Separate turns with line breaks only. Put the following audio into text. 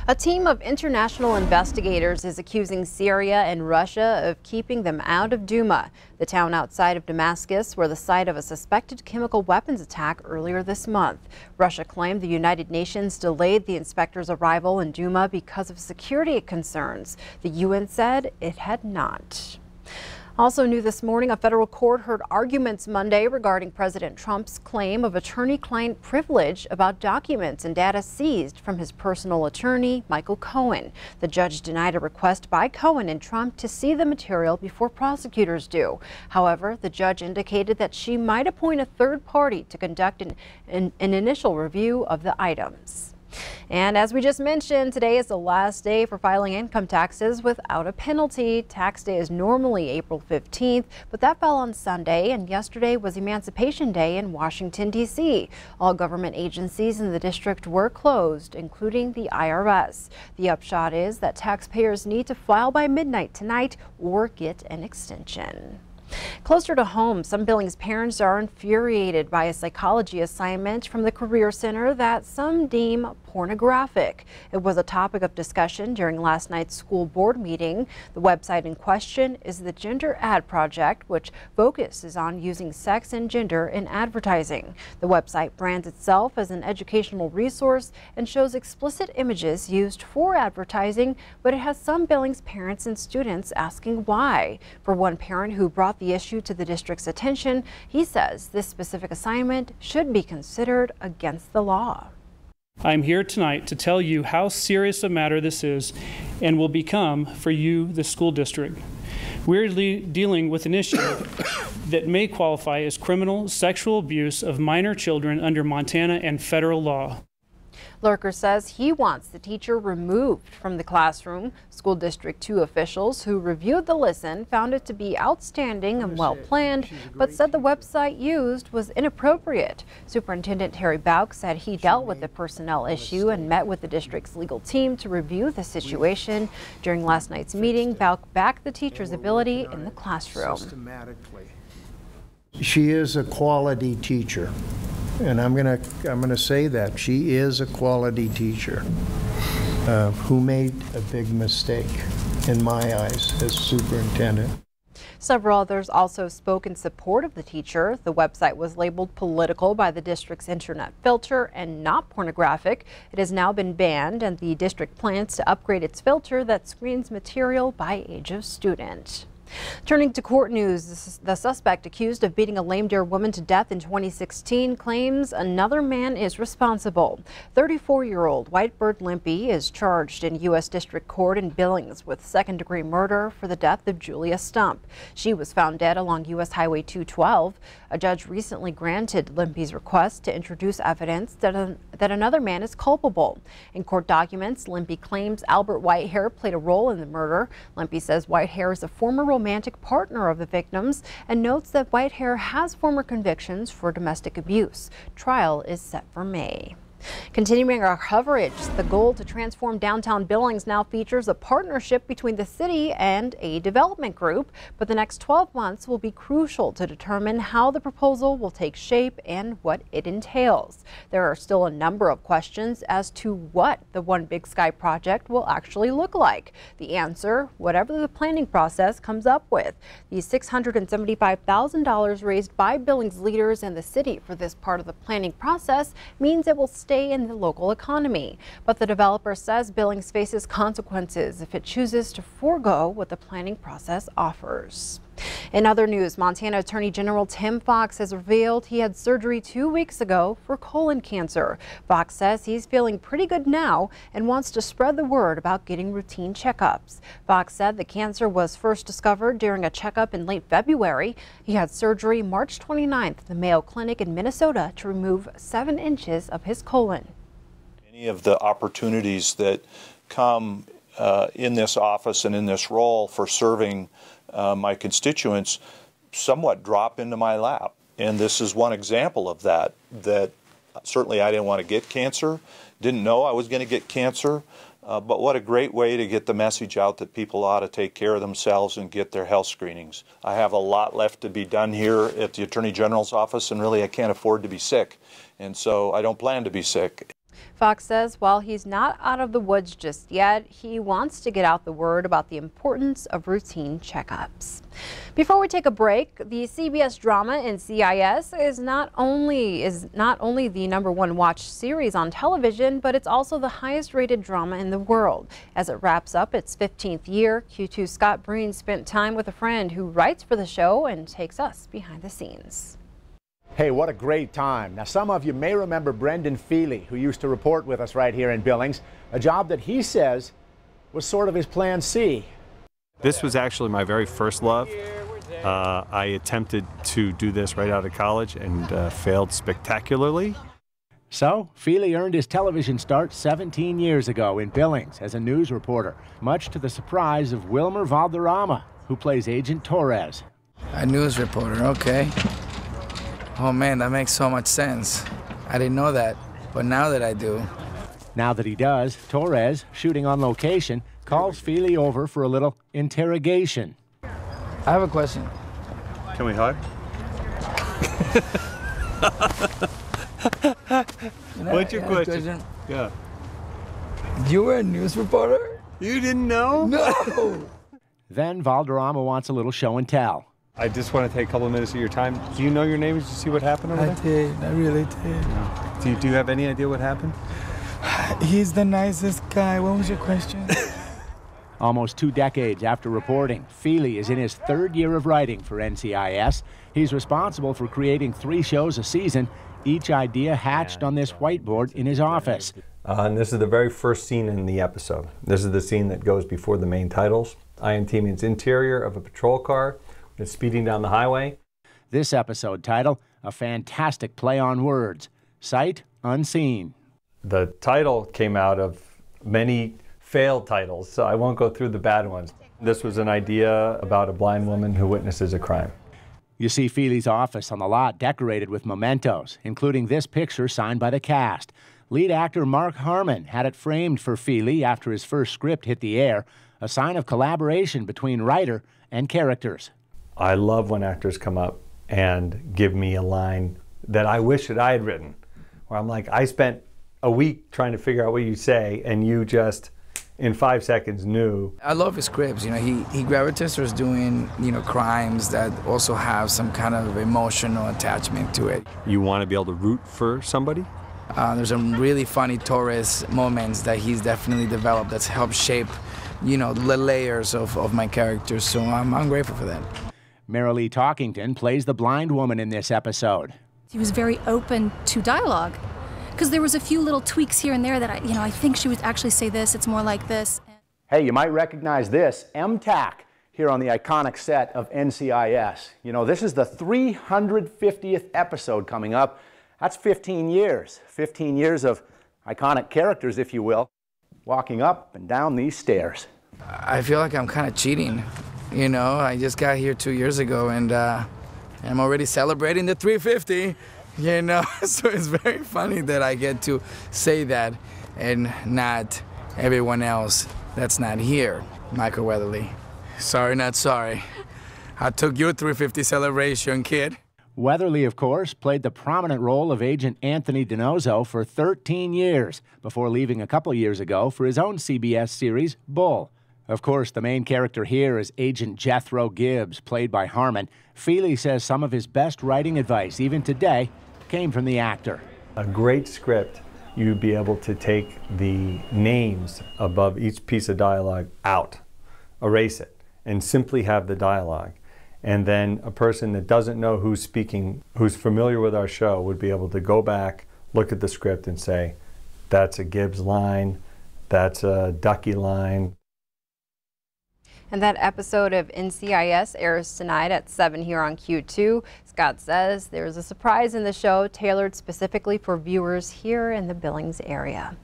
A team of international investigators is accusing Syria and Russia of keeping them out of Douma, the town outside of Damascus were the site of a suspected chemical weapons attack earlier this month. Russia claimed the United Nations delayed the inspectors' arrival in Douma because of security concerns. The UN said it had not. Also new this morning, a federal court heard arguments Monday regarding President Trump's claim of attorney-client privilege about documents and data seized from his personal attorney, Michael Cohen. The judge denied a request by Cohen and Trump to see the material before prosecutors do. However, the judge indicated that she might appoint a third party to conduct an initial review of the items. And as we just mentioned, today is the last day for filing income taxes without a penalty. Tax day is normally April 15th, but that fell on Sunday, and yesterday was Emancipation Day in Washington, D.C. All government agencies in the district were closed, including the IRS. The upshot is that taxpayers need to file by midnight tonight or get an extension. Closer to home, some Billings parents are infuriated by a psychology assignment from the Career Center that some deem pornographic. It was a topic of discussion during last night's school board meeting. The website in question is the Gender Ad Project, which focuses on using sex and gender in advertising. The website brands itself as an educational resource and shows explicit images used for advertising, but it has some Billings parents and students asking why. For one parent who brought the issue to the district's attention, he says this specific assignment should be considered against the law.
I'm here tonight to tell you how serious a matter this is and will become for you, the school district. We're dealing with an issue that may qualify as criminal sexual abuse of minor children under Montana and federal law.
Lurker says he wants the teacher removed from the classroom. School District 2 officials who reviewed the listen found it to be outstanding and well planned, but said the website used was inappropriate. Superintendent Terry Bauk said he dealt with the personnel issue and met with the district's legal team to review the situation. During last night's meeting, Bauk backed the teacher's ability in the classroom.
She is a quality teacher. And I'm gonna say that she is a quality teacher who made a big mistake in my eyes as superintendent.
Several others also spoke in support of the teacher. The website was labeled political by the district's internet filter and not pornographic. It has now been banned, and the district plans to upgrade its filter that screens material by age of student. Turning to court news, the suspect accused of beating a lame deer woman to death in 2016 claims another man is responsible. 34-year-old Whitebird Limpy is charged in U.S. District Court in Billings with second-degree murder for the death of Julia Stump. She was found dead along U.S. Highway 212. A judge recently granted Limpy's request to introduce evidence that another man is culpable. In court documents, Limpy claims Albert Whitehair played a role in the murder. Limpy says Whitehair is a former romantic partner of the victims and notes that Whitehair has former convictions for domestic abuse. Trial is set for May. Continuing our coverage, the goal to transform downtown Billings now features a partnership between the city and a development group, but the next 12 months will be crucial to determine how the proposal will take shape and what it entails. There are still a number of questions as to what the One Big Sky project will actually look like. The answer, whatever the planning process comes up with. The $675,000 raised by Billings leaders and the city for this part of the planning process means it will stay in the local economy. But the developer says Billings faces consequences if it chooses to forego what the planning process offers. In other news, Montana Attorney General Tim Fox has revealed he had surgery 2 weeks ago for colon cancer. Fox says he's feeling pretty good now and wants to spread the word about getting routine checkups. Fox said the cancer was first discovered during a checkup in late February. He had surgery March 29th at the Mayo Clinic in Minnesota to remove 7 inches of his colon.
Any of the opportunities that come in this office and in this role for serving my constituents somewhat drop into my lap. And this is one example of that certainly I didn't want to get cancer, didn't know I was going to get cancer, but what a great way to get the message out that people ought to take care of themselves and get their health screenings. I have a lot left to be done here at the Attorney General's office, and really I can't afford to be sick, and so I don't plan to be sick.
Fox says while he's not out of the woods just yet, he wants to get out the word about the importance of routine checkups. Before we take a break, the CBS drama NCIS is not only the #1 watched series on television, but it's also the highest rated drama in the world. As it wraps up its 15th year, Q2 Scott Breen spent time with a friend who writes for the show and takes us behind the scenes.
Hey, what a great time. Now, some of you may remember Brendan Feely, who used to report with us right here in Billings, a job that he says was sort of his plan C.
This was actually my very first love. I attempted to do this right out of college and failed spectacularly.
So, Feely earned his television start 17 years ago in Billings as a news reporter, much to the surprise of Wilmer Valderrama, who plays Agent Torres.
A news reporter, okay. Oh man, that makes so much sense. I didn't know that, but now that I do.
Now that he does, Torres, shooting on location, calls Feely over for a little interrogation.
I have a question.
Can we hug? What's your question? Yeah.
You were a news reporter?
You didn't know?
No!
Then Valderrama wants a little show and tell.
I just want to take a couple of minutes of your time. Do you know your neighbors? Did you see what happened over there?
I did. I really did.
No. Do you have any idea what happened?
He's the nicest guy. What was your question?
Almost 2 decades after reporting, Feely is in his 3rd year of writing for NCIS. He's responsible for creating 3 shows a season, each idea hatched on this whiteboard in his office.
And this is the very first scene in the episode. This is the scene that goes before the main titles. INT means interior of a patrol car. It's speeding down the highway.
This episode title, a fantastic play on words, Sight Unseen.
The title came out of many failed titles, so I won't go through the bad ones. This was an idea about a blind woman who witnesses a crime.
You see Feely's office on the lot decorated with mementos, including this picture signed by the cast. Lead actor Mark Harmon had it framed for Feely after his first script hit the air, a sign of collaboration between writer and characters.
I love when actors come up and give me a line that I wish that I had written, where I'm like, I spent a week trying to figure out what you say, and you just, in 5 seconds, knew.
I love his scripts. You know, he gravitates towards doing, crimes that also have some kind of emotional attachment to it.
You want to be able to root for somebody?
There's some really funny Torres moments that he's definitely developed that's helped shape, the layers of my characters. So I'm grateful for that.
Marilee Talkington plays the blind woman in this episode.
She was very open to dialogue because there was a few little tweaks here and there that I think she would actually say this, it's more like this.
Hey, you might recognize this, MTAC, here on the iconic set of NCIS. This is the 350th episode coming up. That's 15 years. 15 years of iconic characters, if you will, walking up and down these stairs.
I feel like I'm kind of cheating. I just got here 2 years ago, and I'm already celebrating the 350, So it's very funny that I get to say that and not everyone else that's not here. Michael Weatherly. Sorry, not sorry. I took your 350 celebration, kid.
Weatherly, of course, played the prominent role of Agent Anthony DiNozzo for 13 years before leaving a couple years ago for his own CBS series, Bull. Of course, the main character here is Agent Jethro Gibbs, played by Harmon. Feely says some of his best writing advice, even today, came from the actor.
A great script, you'd be able to take the names above each piece of dialogue out, erase it, and simply have the dialogue. And then a person that doesn't know who's speaking, who's familiar with our show, would be able to go back, look at the script and say, that's a Gibbs line, that's a Ducky line.
And that episode of NCIS airs tonight at 7 here on Q2. Scott says there's a surprise in the show tailored specifically for viewers here in the Billings area.